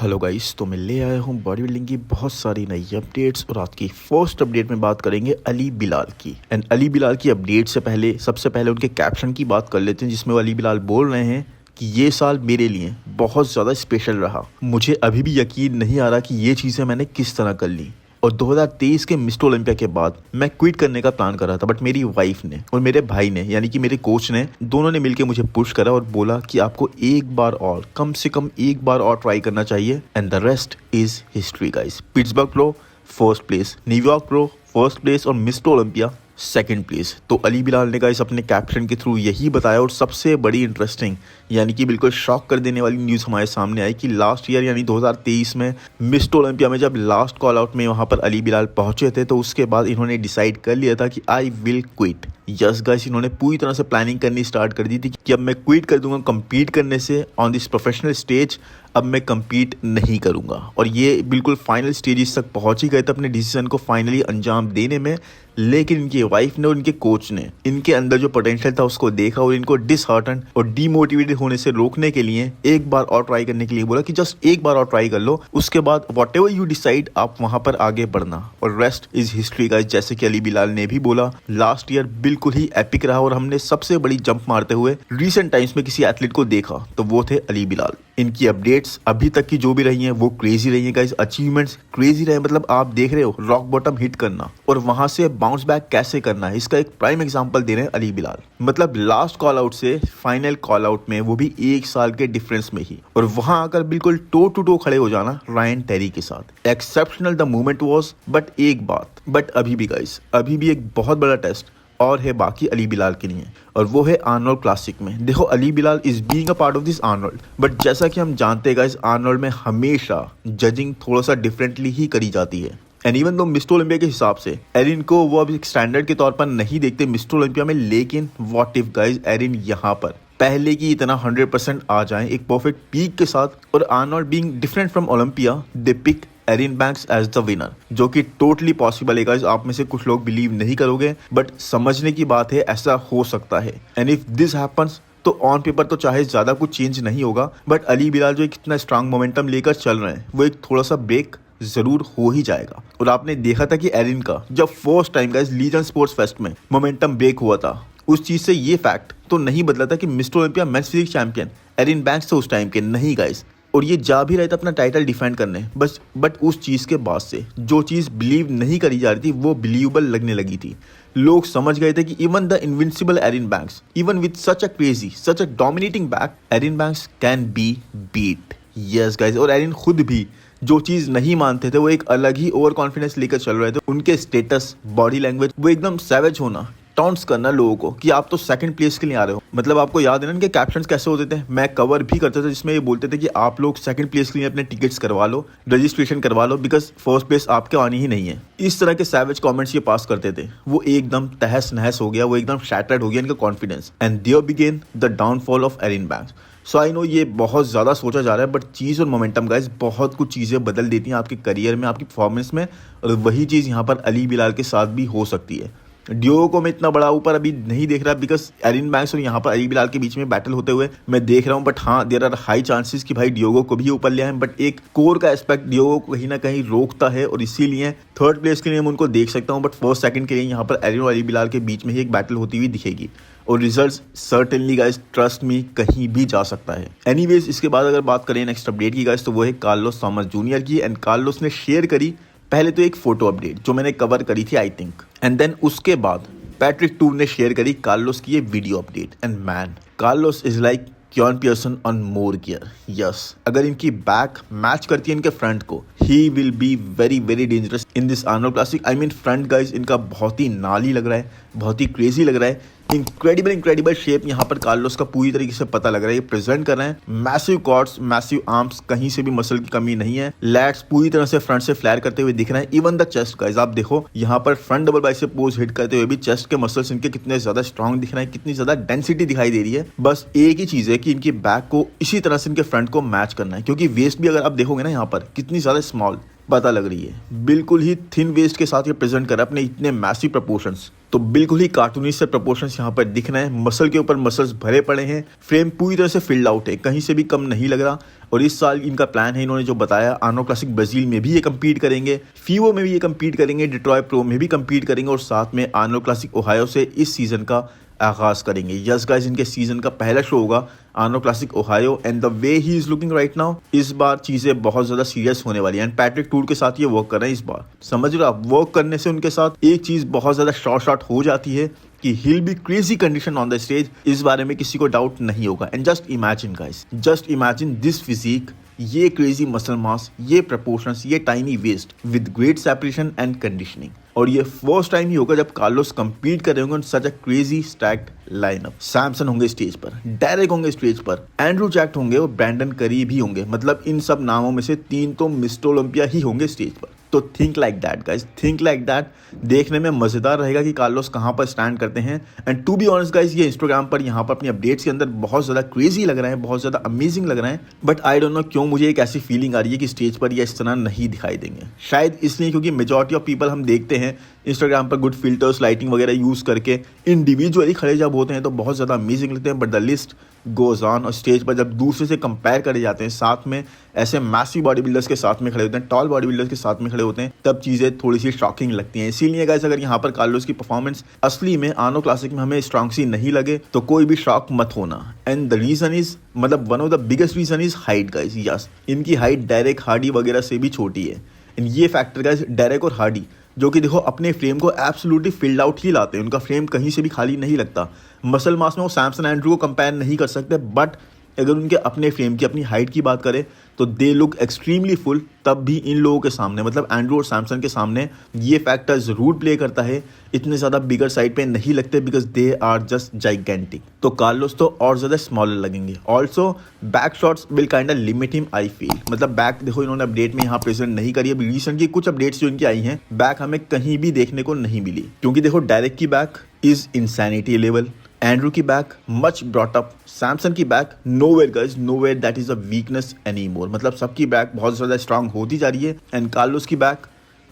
Hello guys, तो मैं ले आया हूँ बॉडी बिल्डिंग की बहुत सारी नई अपडेट्स और आज की फर्स्ट अपडेट में बात करेंगे अली बिलाल की। एंड अली बिलाल की अपडेट से पहले सबसे पहले उनके कैप्शन की बात कर लेते हैं, जिसमें वो अली बिलाल बोल रहे हैं कि ये साल मेरे लिए बहुत ज़्यादा स्पेशल रहा। मुझे अभी भी यकीन नहीं आ रहा कि ये चीज़ें मैंने किस तरह कर ली। और 2023 के मिस्टर ओलंपिया के बाद मैं क्विट करने का प्लान कर रहा था, बट मेरी वाइफ ने और मेरे भाई ने यानी कि मेरे कोच ने दोनों ने मिलकर मुझे पुश करा और बोला कि आपको एक बार और, कम से कम एक बार और ट्राई करना चाहिए। And the rest is history guys. Pittsburgh pro first place, New York pro first place और मिस्टर ओलंपिया सेकंड प्लेस। तो अली बिलाल ने गाइस अपने कैप्शन के थ्रू यही बताया। और सबसे बड़ी इंटरेस्टिंग यानी कि बिल्कुल शॉक कर देने वाली न्यूज़ हमारे सामने आई कि लास्ट ईयर यानी 2023 में मिस्टर ओलंपिया में जब लास्ट कॉल आउट में वहाँ पर अली बिलाल पहुंचे थे, तो उसके बाद इन्होंने डिसाइड कर लिया था कि I will quit. Yes guys, इन्होंने पूरी तरह से प्लानिंग करनी स्टार्ट कर दी थी कि अब मैं क्विट कर दूंगा कम्पीट करने से ऑन दिस प्रोफेशनल स्टेज। अब मैं कम्पीट नहीं करूंगा। और ये बिल्कुल फाइनल स्टेजेस तक पहुंच ही गए थे अपने डिसीजन को फाइनली अंजाम देने में। लेकिन इनकी वाइफ ने और इनके कोच ने इनके अंदर जो पोटेंशियल था उसको देखा और इनको डिसहार्टन और डीमोटिवेटेड होने से रोकने के लिए एक बार और ट्राई करने के लिए बोला कि जस्ट एक बार और ट्राई कर लो, उसके बाद वॉट एवर यू डिसाइड आप वहां पर आगे बढ़ना। और रेस्ट इज हिस्ट्री गाइस। जैसे कि अली बिलाल ने भी बोला, लास्ट ईयर बिल्कुल ही एपिक रहा और हमने सबसे बड़ी जंप मारते हुए रिसेंट टाइम्स में किसी एथलीट को देखा तो वो थे अली बिलाल। इनकी अपडेट्स अभी तक की जो भी रही हैं वो क्रेजी रही हैं गाइस। अचीवमेंट्स क्रेजी रहे। मतलब आप देख रहे हो रॉक बॉटम हिट करना और वहां से बाउंस बैक कैसे करना है, इसका एक प्राइम एग्जांपल दे रहे हैं अली बिलाल। मतलब लास्ट कॉल आउट से फाइनल कॉल आउट में, वो भी एक साल के डिफरेंस में ही, और वहां आकर बिल्कुल टो टू टो खड़े हो जाना रायन टेरी के साथ। Exceptional the moment was. But अभी भी गाइस, अभी भी एक बहुत बड़ा टेस्ट और है बाकी अली बिलाल के लिए, और वो है आर्नोल्ड क्लासिक में। देखो, Ali Bilal is being a part of this Arnold, but जैसा कि हम जानते हैं गाइस, आर्नोल्ड में हमेशा जजिंग थोड़ा सा डिफरेंटली ही करी जाती है। एंड इवन दो मिस्टर ओलंपिया के हिसाब से एरिन को वो अब एक स्टैंडर्ड के तौर पर नहीं देखते मिस्टर ओलंपिया में, लेकिन व्हाट इफ गाइस एरिन यहाँ पर पहले की इतना 100% आ जाए एक परफेक्ट पीक के साथ, और Arnold being different from Olympia, they pick Erin Banks as the winner, जो कि टोटली पॉसिबल है गाइस। आप में से कुछ लोग बिलीव नहीं करोगे, बट समझने की बात है, ऐसा हो सकता है। एंड इफ दिस हैपन्स तो ऑन पेपर तो चाहे ज्यादा कुछ चेंज नहीं होगा, बट अली बिलाल जो एक इतना स्ट्रांग मोमेंटम लेकर चल रहे हैं, वो एक थोड़ा सा ब्रेक जरूर हो ही जाएगा। और आपने देखा था कि एरिन का जब first time guys legend sports fest में मोमेंटम ब्रेक हुआ था, उस चीज से ये फैक्ट तो नहीं बदला था कि mister Olympia men's physique champion Erin Banks थे उस टाइम के, नहीं गाइस। और ये जा भी रहे थे अपना टाइटल डिफेंड करने, बट उस चीज़ के बाद से जो चीज़ बिलीव नहीं करी जा रही थी वो बिलीवेबल लगने लगी थी। लोग समझ गए थे कि even the invincible Erin Banks, even with such a crazy, such a dominating back, Erin Banks can be beat. Yes guys, और एरिन खुद भी जो चीज़ नहीं मानते थे, वो एक अलग ही ओवर कॉन्फिडेंस लेकर चल रहे थे। उनके स्टेटस, बॉडी लैंग्वेज, वो एकदम सैवेज होना, टॉन्ट्स करना लोगों को कि आप तो सेकंड प्लेस के लिए आ रहे हो। मतलब आपको याद है ना इनके कैप्शंस कैसे होते थे, मैं कवर भी करता था जिसमें ये बोलते थे कि आप लोग सेकंड प्लेस के लिए अपने टिकट्स करवा लो, रजिस्ट्रेशन करवा लो, बिकॉज फर्स्ट प्लेस आपके आनी ही नहीं है। इस तरह के सैवेज कमेंट्स ये पास करते थे। वो एकदम तहस नहस हो गया, वो एकदम शैटर्ड हो गया इनका confidence. And there began the downfall of Erin Banks. So I know ये बहुत ज़्यादा सोचा जा रहा है, बट चीज़ और मोमेंटम गाइस बहुत कुछ चीज़ें बदल देती हैं आपके करियर में, आपकी परफॉर्मेंस में, और वही चीज़ यहाँ पर अली बिलाल के साथ भी हो सकती है। डियोगो को मैं इतना बड़ा ऊपर अभी नहीं देख रहा, बिकॉज एरिन बैंक्स और यहाँ पर अली बिलाल के बीच में बैटल होते हुए मैं देख रहा हूँ। बट हाँ, देयर आर हाई चांसेस कि भाई डियोगो को भी ऊपर ले आए, बट एक कोर का एस्पेक्ट डियोगो को कहीं ना कहीं रोकता है, और इसीलिए थर्ड प्लेस के लिए मैं उनको देख सकता हूँ, बट फर्स्ट सेकंड के लिए यहाँ पर एरिन और अली बिलाल के बीच में ही एक बैटल होती हुई दिखेगी। और results certainly guys, trust me, कहीं भी जा सकता है। एनीवेज, इसके बाद अगर बात करें नेक्स्ट अपडेट की गाइस, तो वो है कार्लोस थॉमस जूनियर की। एंड कार्लोस ने शेयर करी पहले तो एक फोटो अपडेट जो मैंने कवर करी थी आई थिंक, एंड देन उसके बाद पैट्रिक टूर ने शेयर करी कार्लोस की ये video update. And man, Carlos is like Keone Pearson on more gear. Yes, अगर इनकी बैक मैच करती है इनके फ्रंट को, he will be very very dangerous in this Arnold Classic. I mean front guys इनका बहुत ही नाली लग रहा है, बहुत ही क्रेजी लग रहा है। इंक्रेडिबल शेप यहाँ पर कार्लोस का पूरी तरीके से पता लग रहा है। ये प्रेजेंट कर रहे हैं मैसिव क्वाड्स, मैसिव आर्म्स, कहीं से भी मसल की कमी नहीं है। लैट्स पूरी तरह से फ्रंट से फ्लैर करते हुए दिख रहे हैं। इवन द चेस्ट गाइस, आप देखो यहाँ पर front double bicep pose hit करते हुए भी चेस्ट के मसल्स इनके कितने ज्यादा स्ट्रॉन्ग दिख रहे हैं, कितनी ज्यादा डेंसिटी दिखाई दे रही है। बस एक ही चीज है कि इनकी बैक को इसी तरह से इनके फ्रंट को मैच करना है, क्योंकि वेस्ट भी अगर आप देखोगे ना यहाँ पर कितनी ज्यादा स्मॉल, पता लग रही है। बिल्कुल ही थिन वेस्ट के साथ ये प्रेजेंट कर रहा है अपने इतने मैसिव प्रपोर्शंस, तो बिल्कुल ही कार्टूनी से प्रपोर्शंस यहाँ पर दिख रहे हैं। मसल के ऊपर मसल्स भरे पड़े हैं, फ्रेम पूरी तरह से फिल्ड आउट है, कहीं से भी कम नहीं लग रहा। और इस साल इनका प्लान है, इन्होंने जो बताया, आर्नोल्ड क्लासिक ब्राजील में भी ये कम्पीट करेंगे, फीवो में भी ये कम्पीट करेंगे, डिट्रॉय प्रो में भी कम्पीट करेंगे और साथ में आर्नोल्ड क्लासिक ओहायो से इस सीजन का आगाज करेंगे। यस गाइस, इनके सीजन का पहला शो होगा Arnold classic Ohio and the way he is looking right now, इस बार चीजें बहुत ज्यादा सीरियस होने वाली है। एंड पैट्रिक टूर के साथ ये वर्क कर रहे हैं इस बार, समझ रहे हो आप। वर्क करने से उनके साथ एक चीज बहुत ज्यादा शॉर्ट हो जाती है कि he'll be crazy condition on the stage, इस बारे में किसी को डाउट नहीं होगा। And just imagine guys, just imagine this physique, ये क्रेजी मसल मास, ये प्रपोर्शंस, ये tiny waist with great separation and conditioning. और ये फर्स्ट टाइम ही होगा जब कार्लोस कंपीट कर रहे होंगे such a crazy stacked lineup. Samson होंगे स्टेज पर, डेरेक होंगे स्टेज पर, एंड्रू जैक्ट होंगे और ब्रैंडन करी भी होंगे। मतलब इन सब नामों में से 3 तो मिस्टर ओलंपिया ही होंगे स्टेज पर। तो think like that guys, think like that. देखने में मजेदार रहेगा कि कार्लोस कहाँ पर स्टैंड करते हैं। And to be honest guys, ये इंस्टाग्राम पर यहाँ पर अपनी अपडेट्स के अंदर बहुत ज़्यादा क्रेजी लग रहे हैं, बहुत ज़्यादा अमेजिंग लग रहे हैं। बट आई डोंट नो क्यों मुझे एक ऐसी फीलिंग आ रही है कि स्टेज पर ये इस तरह नहीं दिखाई देंगे। शायद इसलिए क्योंकि मेजॉरिटी ऑफ पीपल हम देखते हैं इंस्टाग्राम पर गुड फिल्टर्स, लाइटिंग वगैरह यूज़ करके इंडिविजुअली खड़े जब होते हैं तो बहुत ज़्यादा अमेजिंग लगते हैं। But the list goes on, और स्टेज पर जब दूसरे से कंपेयर करे जाते हैं, साथ में ऐसे मैसिव बॉडी बिल्डर्स के साथ में खड़े होते हैं, टॉल बॉडी बिल्डर्स के साथ में खड़े होते हैं, तब चीज़ें थोड़ी सी शॉकिंग लगती हैं। इसीलिए गाइस, अगर यहाँ पर कार्लोस की परफॉर्मेंस असली में आर्नो क्लासिक में हमें स्ट्रॉन्ग सी नहीं लगे तो कोई भी शॉक मत होना। एंड द रीजन इज, मतलब one of the biggest reason is height guys. Yes, इनकी हाइट डेरेक, हार्डी वगैरह से भी छोटी है। एंड ये फैक्टर गाइस, डेरेक और हार्डी जो कि देखो अपने फ्रेम को एब्सोल्युटली फिल्ड आउट ही लाते हैं, उनका फ्रेम कहीं से भी खाली नहीं लगता। मसल मास में वो सैमसन एंड्रू को कंपेयर नहीं कर सकते, बट अगर उनके अपने फ्रेम की, अपनी हाइट की बात करें तो दे लुक एक्सट्रीमली फुल। तब भी इन लोगों के सामने, मतलब एंड्रू और सैमसन के सामने, ये फैक्टर जरूर प्ले करता है। इतने ज़्यादा बिगर साइड पे नहीं लगते because they are just gigantic. तो कार्लोस तो और ज़्यादा स्मॉलर लगेंगे। Also back shots will kind limit him, I feel. मतलब बैक देखो इन्होंने अपडेट में यहाँ प्रेजेंट नहीं करी। अभी रिसेंटली कुछ अपडेट्स जो इनकी आई हैं, बैक हमें कहीं भी देखने को नहीं मिली, क्योंकि देखो डायरेक्ट की back is insanity level, Andrew की back much brought up, Samson की back nowhere guys, nowhere that is a weakness any more. मतलब सबकी बैक बहुत ज़्यादा स्ट्रांग होती जा रही है। एंड कार्लोस की बैक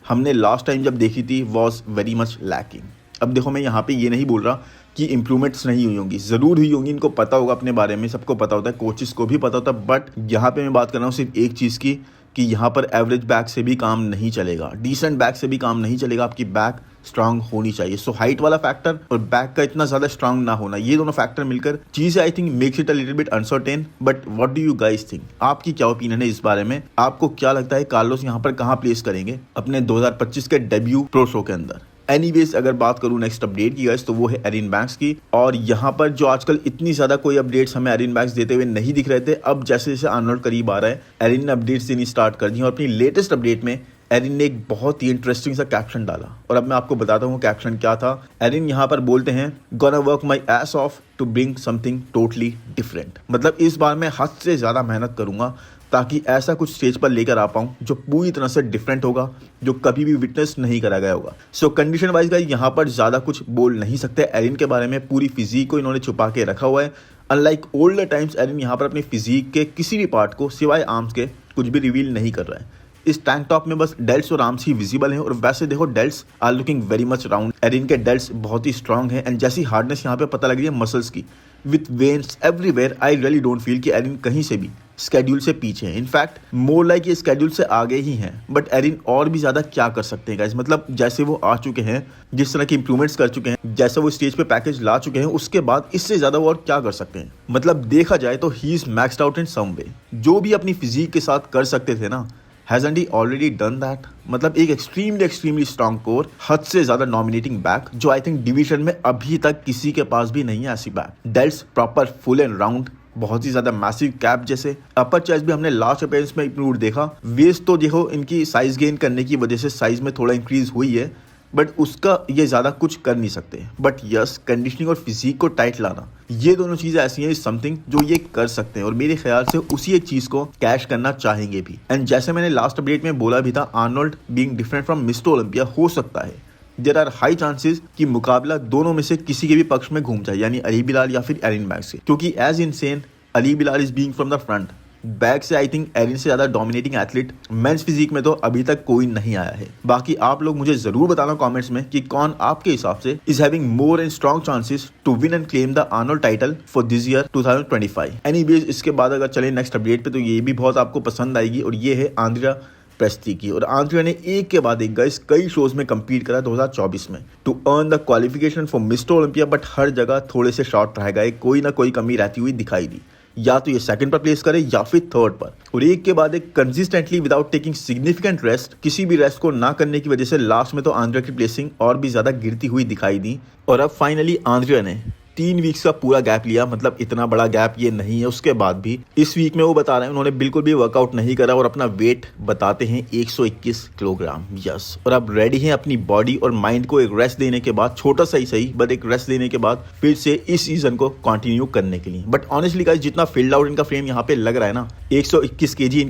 हमने लास्ट टाइम जब देखी थी वॉज वेरी मच लैकिंग। अब देखो मैं यहाँ पे ये नहीं बोल रहा कि इंप्रूवमेंट्स नहीं हुई होंगी, ज़रूर हुई होंगी, इनको पता होगा अपने बारे में, सबको पता होता है, कोचेस को भी पता होता है। बट यहाँ पे मैं बात कर रहा हूँ सिर्फ एक चीज़ की कि यहाँ पर एवरेज बैक से भी काम नहीं चलेगा, डिसेंट बैक से भी काम नहीं चलेगा। आपकी बैक स्ट्रांग होनी चाहिए। सो हाइट वाला फैक्टर और बैक का इतना ज़्यादा स्ट्रांग ना होना, ये दोनों फैक्टर मिलकर चीज़ I think makes it a little bit uncertain. But what do you guys think? आपकी क्या ओपिनियन है इस बारे में? आपको क्या लगता है कार्लोस यहाँ पर कहाँ प्लेस करेंगे अपने 2025 के डेब्यू प्रो शो के अंदर? एनीवेज, अगर बात करूँ नेक्स्ट अपडेट की गाइस, तो वो है एरिन बैंक्स की। और यहाँ पर जो आजकल इतनी ज़्यादा कोई अपडेट्स हमें एरिन बैंक्स देते हुए नहीं दिख रहे थे, अब जैसे जैसे आर्नोल्ड करीब आ रहा है, एरिन ने अपडेट्स देनी स्टार्ट कर दी। और अपनी लेटेस्ट अपडेट में एरिन ने एक बहुत ही इंटरेस्टिंग सा कैप्शन डाला, और अब मैं आपको बताता हूँ कैप्शन क्या था। एरिन यहाँ पर बोलते हैं, gonna work my ass off to bring something totally different. मतलब इस बार मैं हद से ज़्यादा मेहनत करूँगा ताकि ऐसा कुछ स्टेज पर लेकर आ पाऊँ जो पूरी तरह से डिफरेंट होगा, जो कभी भी विटनेस नहीं करा गया होगा। सो कंडीशन वाइज गाइस, यहाँ पर ज़्यादा कुछ बोल नहीं सकते एरिन के बारे में। पूरी फिजिक को इन्होंने छुपा के रखा हुआ है। अनलाइक ओल्डर टाइम्स, एरिन यहाँ पर अपनी फिजिक के किसी भी पार्ट को सिवाय आर्म्स के कुछ भी रिवील नहीं कर रहा है। इस टैंक टॉप में बस डेल्ट्स और आर्म्स ही विजिबल हैं। और वैसे देखो delts are looking very much round. Erin के डेल्ट्स बहुत ही स्ट्रांग हैं। एंड जैसी हार्डनेस यहाँ पे पता लग रही है मसल्स की, with veins everywhere, I really don't feel कि एरिन कहीं से भी स्केड्यूल से पीछे है। इनफैक्ट मोर लाइक ये स्केड्यूल से आगे ही हैं। बट एरिन और भी ज़्यादा क्या कर सकते हैं गाइस? मतलब जैसे वो आ चुके हैं, जिस तरह की इंप्रूवमेंट्स कर चुके हैं, जैसे वो स्टेज पे पैकेज ला चुके हैं, उसके बाद इससे ज़्यादा वो और क्या कर सकते हैं? मतलब देखा जाए तो he is maxed out in some way. जो भी अपनी फिजिक के साथ कर सकते थे ना, hasn't he already done that? मतलब एक एक्सट्रीमली स्ट्रॉन्ग कोर, हद से ज्यादा नॉमिनेटिंग बैक, जो आई थिंक डिवीजन में अभी तक किसी के पास भी नहीं है ऐसी back. Delts proper full and round, बहुत ही ज्यादा मैसिव कैप जैसे। अपर चेस्ट भी हमने लास्ट अपीयरेंस में इंप्रूव देखा। वेस्ट तो देखो इनकी साइज गेन करने की वजह से साइज में थोड़ा इंक्रीज हुई है, बट उसका ये ज़्यादा कुछ कर नहीं सकते। बट यस, कंडीशनिंग और फिजिक को टाइट लाना, ये दोनों चीज़ें ऐसी हैं समथिंग जो ये कर सकते हैं। और मेरे ख्याल से उसी एक चीज़ को कैश करना चाहेंगे भी। एंड जैसे मैंने लास्ट अपडेट में बोला भी था, Arnold being different from mister Olympia, हो सकता है देयर आर हाई चांसेस कि मुकाबला दोनों में से किसी के भी पक्ष में घूम जाए, यानी अली बिलाल या फिर एरिन बैंक्स के। क्योंकि as insane Ali Bilal is being from the front, back से आई थिंक एरिन से ज्यादा डोमिनेटिंग एथलीट मेंस फिजिक में तो अभी तक कोई नहीं आया है। बाकी आप लोग मुझे जरूर बताना कमेंट्स में कि कौन आपके हिसाब से is having more and strong chances to win and claim the Arnold title for this year 2025। Anyways इसके बाद अगर चले नेक्स्ट अपडेट पे तो ये भी बहुत आपको पसंद आएगी और ये है आंद्रिया प्रेस्टी की। और आंद्रिया ने एक के बाद एक गाइस कई शोज में compete करा 2024 में to earn the qualification for Mister Olympia, but हर जगह थोड़े से शॉर्ट रह गए, कोई ना कोई कमी रहती हुई दिखाई दी। या तो ये सेकंड पर प्लेस करे या फिर थर्ड पर, और एक के बाद एक consistently without taking significant rest, किसी भी रेस्ट को ना करने की वजह से लास्ट में तो आंद्रिया की प्लेसिंग और भी ज्यादा गिरती हुई दिखाई दी। और अब फाइनली आंद्रिया ने 3 वीक्स का पूरा गैप लिया, मतलब इतना बड़ा गैप ये नहीं है। उसके बाद भी इस वीक में वो बता रहे हैं उन्होंने बिल्कुल भी वर्कआउट नहीं करा और अपना वेट बताते हैं 121 किलोग्राम। यस, और अब रेडी हैं अपनी बॉडी और माइंड को एक रेस्ट देने के बाद, छोटा सा ही सही बट एक रेस्ट देने के बाद फिर से इस सीजन को कंटिन्यू करने के लिए। बट ऑनेस्टली गाइस जितना फिल्ड आउट इनका फ्रेम यहाँ पे लग रहा है ना, 121 केजी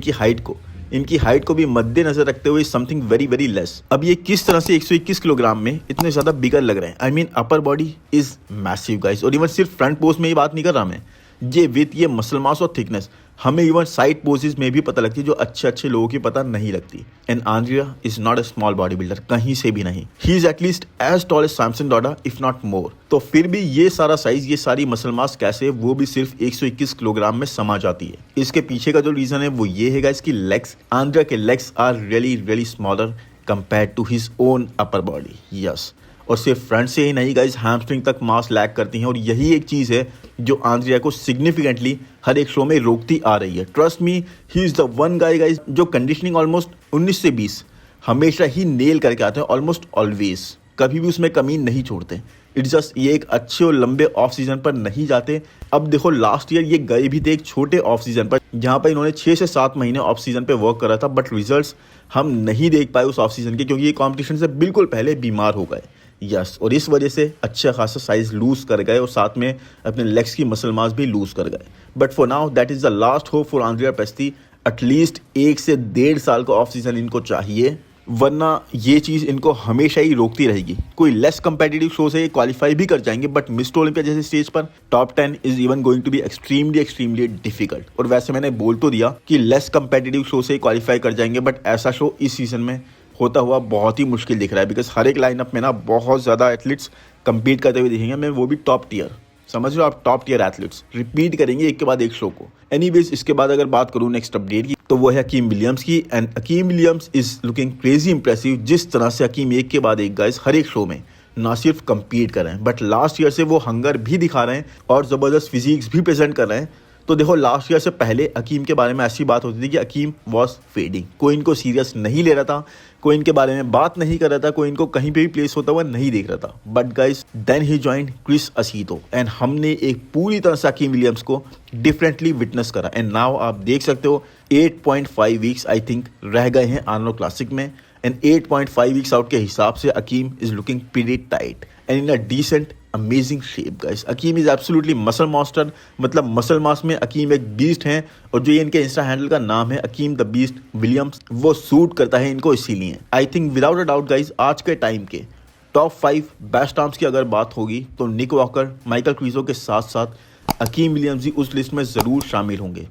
इनकी हाइट को भी मद्देनजर रखते हुए समथिंग वेरी वेरी लेस। अब ये किस तरह से 121 किलोग्राम में इतने ज्यादा बिगर लग रहे हैं। I mean upper body is massive guys, और इवन सिर्फ फ्रंट पोज में ही बात नहीं कर रहा मैं, ये विथ ये मसल मास और थिकनेस हमें इवन साइड पोजेस में भी पता लगती है जो अच्छे लोगों की पता नहीं लगती। And Andrea is not a small body builder, कहीं से भी नहीं। He is at least as tall as Samson Dauda if not more. तो फिर भी ये सारा साइज, ये सारी मसल मास कैसे वो भी सिर्फ 121 किलोग्राम में समा जाती है। इसके पीछे का जो रीजन है वो ये है गाइस कि लेग्स, आंद्रिया के legs are really smaller compare to his own upper body. Yes, और सिर्फ फ्रंट से ही नहीं गाइज, हैमस्ट्रिंग तक मास लैक करती हैं, और यही एक चीज़ है जो आंद्रिया को सिग्निफिकेंटली हर एक शो में रोकती आ रही है। Trust me, he is the one guy guys जो कंडीशनिंग ऑलमोस्ट 19 से 20 हमेशा ही नेल करके आते हैं, ऑलमोस्ट ऑलवेज, कभी भी उसमें कमी नहीं छोड़ते। इट्स जस्ट ये एक अच्छे और लंबे ऑफ सीजन पर नहीं जाते। अब देखो लास्ट ईयर ये गए भी थे एक छोटे ऑफ सीजन पर, जहाँ पर इन्होंने 6 से 7 महीने ऑफ सीजन पे वर्क करा था, बट रिजल्ट्स हम नहीं देख पाए उस ऑफ सीजन के, क्योंकि ये कॉम्पिटिशन से बिल्कुल पहले बीमार हो गए। यस, और इस वजह से अच्छा खासा साइज लूज कर गए और साथ में अपने लेग्स की मसल मास भी लूज कर गए। But for now that is the last hope for Andrea Presti. At least 1 से 1.5 साल का ऑफ सीजन इनको चाहिए, वरना ये चीज़ इनको हमेशा ही रोकती रहेगी। कोई लेस कंपेटिटिव शो से ये क्वालिफाई भी कर जाएंगे, बट मिस्टर ओलंपिया जैसे स्टेज पर top 10 is even going to be extremely difficult. और वैसे मैंने बोल तो दिया कि लेस कंपेटिटिव शो से क्वालिफाई कर जाएंगे, बट ऐसा शो इस सीजन में होता हुआ बहुत ही मुश्किल दिख रहा है, बिकॉज हर एक लाइनअप में ना बहुत ज़्यादा एथलीट्स कंपीट करते हुए दिखेंगे, मैं वो भी टॉप टियर, समझ लो आप, टॉप टियर एथलीट्स रिपीट करेंगे एक के बाद एक शो को। एनीवेज इसके बाद अगर बात करूँ नेक्स्ट अपडेट की तो वो है हकीम विलियम्स की। And Hakeem Williams is looking crazy impressive. जिस तरह से हकीम एक के बाद एक गाइस हर एक शो में ना सिर्फ कंपीट कर रहे हैं, बट लास्ट ईयर से वो हंगर भी दिखा रहे हैं और ज़बरदस्त फिजिक्स भी प्रेजेंट कर रहे हैं। तो देखो लास्ट ईयर से पहले हकीम के बारे में ऐसी बात होती थी कि हकीम वॉज फेडिंग, कोई इनको सीरियस नहीं ले रहा था, कोई इनके बारे में बात नहीं कर रहा था, कोई इनको कहीं पे भी प्लेस होता हुआ नहीं देख रहा था। But guys then he joined Chris Aceto and हमने एक पूरी तरह से हकीम विलियम्स को डिफरेंटली विटनेस करा। एंड नाउ आप देख सकते हो 8.5 वीक्स आई थिंक रह गए हैं आर्नोल्ड क्लासिक में, एंड 8.5 वीक्स आउट के हिसाब से Hakeem is looking pretty tight and in a decent amazing shape guys. Hakeem is absolutely muscle monster, मतलब मसल मास में हकीम एक बीस्ट हैं, और जो ये इनके इंस्टा हैंडल का नाम है हकीम द बीस्ट विलियम्स, वो सूट करता है इनको इसीलिए। I think without a doubt guys आज के टाइम के टॉप 5 बेस्ट आर्म्स की अगर बात होगी तो निक वॉकर, माइकल क्रीजो के साथ साथ हकीम विलियम्स भी उस लिस्ट में ज़रूर शामिल होंगे।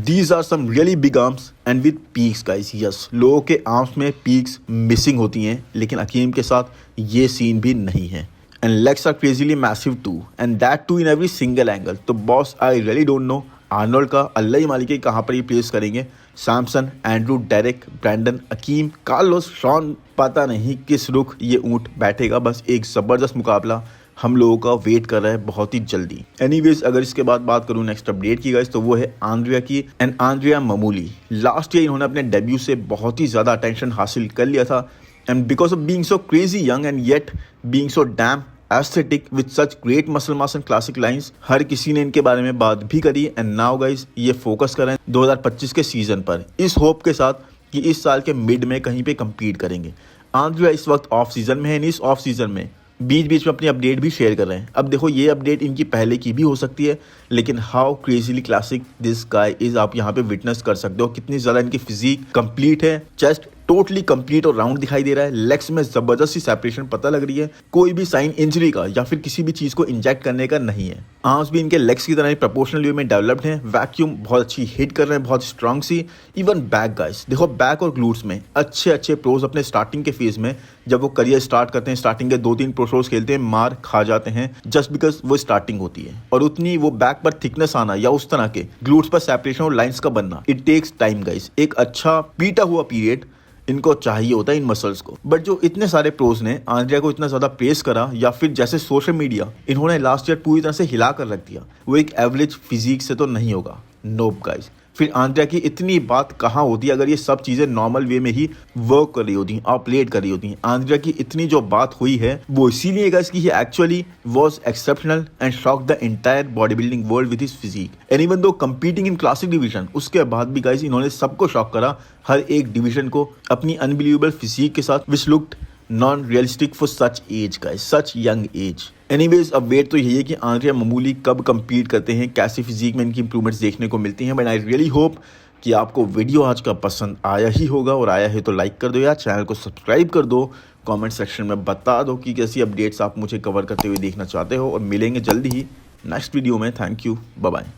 These are some really big arms and with peaks guys. Yes, लोगों के आर्म्स में पीक्स मिसिंग होती हैं, लेकिन हकीम के साथ ये सीन भी नहीं है। And legs are crazily massive too, and that too in every single angle. तो boss I really don't know Arnold का अल्लाह ही मालिक है कहाँ पर ये प्लेस करेंगे। सैमसन, एंड्रू, डेरेक, ब्रैंडन, हकीम, कार्लोस, शॉन, पता नहीं किस रुख ये ऊँट बैठेगा। बस एक ज़बरदस्त मुकाबला हम लोगों का वेट कर रहा है बहुत ही जल्दी। एनीवेज अगर इसके बाद बात करूँ नेक्स्ट अपडेट की गाइस तो वो है आंद्रिया की। एंड आंद्रिया मामूली लास्ट ईयर इन्होंने अपने डेब्यू से बहुत ही ज़्यादा अटेंशन हासिल कर लिया था, and because of being so crazy young and yet being so damn aesthetic with such great muscle mass and classic lines, हर किसी ने इनके बारे में बात भी करी। एंड नाउ गाइस ये फोकस कर रहे हैं 2025 के सीजन पर, इस होप के साथ कि इस साल के मिड में कहीं पे compete करेंगे। आंद्रिया इस वक्त ऑफ सीजन में है, इस ऑफ सीजन में बीच बीच में अपनी अपडेट भी शेयर कर रहे हैं। अब देखो ये अपडेट इनकी पहले की भी हो सकती है, लेकिन how crazily classic this guy is, आप यहाँ पे विटनेस कर सकते हो कितनी ज़्यादा इनकी फिजिक कंप्लीट है। चेस्ट टोटली कंप्लीट और राउंड दिखाई दे रहा है। लेग्स में जबरदस्त सी सेपरेशन पता लग रही है, कोई भी साइन इंजरी का या फिर किसी भी चीज को इंजेक्ट करने का नहीं है। आर्म्स भी इनके लेग्स की तरह प्रोपोर्शनल वे में डेवलप्ड हैं। वैक्यूम बहुत अच्छी हिट कर रहे हैं, बहुत स्ट्रांग सी। इवन बैक गाइस देखो, बैक और ग्लूट्स में अच्छे अच्छे प्रोज अपने स्टार्टिंग के फेज में, जब वो करियर स्टार्ट करते हैं, स्टार्टिंग के 2-3 प्रो शोज खेलते हैं, मार खा जाते हैं जस्ट बिकॉज वो स्टार्टिंग होती है। और उतनी वो बैक पर थिकनेस आना या उस तरह के ग्लूट्स पर सेपरेशन और लाइंस का बनना, इट टेक्स टाइम गाइस। एक अच्छा बीटा हुआ पीरियड इनको चाहिए होता है इन मसल्स को। बट जो इतने सारे प्रोज ने आंद्रिया को इतना ज्यादा प्रेस करा, या फिर जैसे सोशल मीडिया इन्होंने लास्ट ईयर पूरी तरह से हिला कर रख दिया, वो एक एवरेज फिजिक से तो नहीं होगा। नोप गाइस। फिर आंद्रिया की इतनी बात कहाँ होती अगर ये सब चीजें नॉर्मल वे में ही वर्क कर रही होती, ऑपरेट कर रही होती। आंद्रिया की इतनी जो बात हुई है वो इसीलिए गाइस कि he actually was exceptional and shock the entire body building world with his physique. And even though competing in classic division, उसके बाद भी गाइस इन्होंने सबको शॉक करा, हर एक डिवीजन को, अपनी अनबिलीवेबल फिजिक के साथ, which looked non realistic for such age guys, such young age. Anyways, अब वेट तो यही है कि आंद्रिया मामूली कब compete करते हैं, कैसी फिजिक में इनकी इंप्रूवमेंट्स देखने को मिलती हैं। बट आई रियली होप कि आपको वीडियो आज का पसंद आया ही होगा, और आया है तो लाइक कर दो यार, चैनल को सब्सक्राइब कर दो, कमेंट सेक्शन में बता दो कि कैसी अपडेट्स आप मुझे कवर करते हुए देखना चाहते हो, और मिलेंगे जल्दी ही नेक्स्ट वीडियो में। Thank you, bye bye.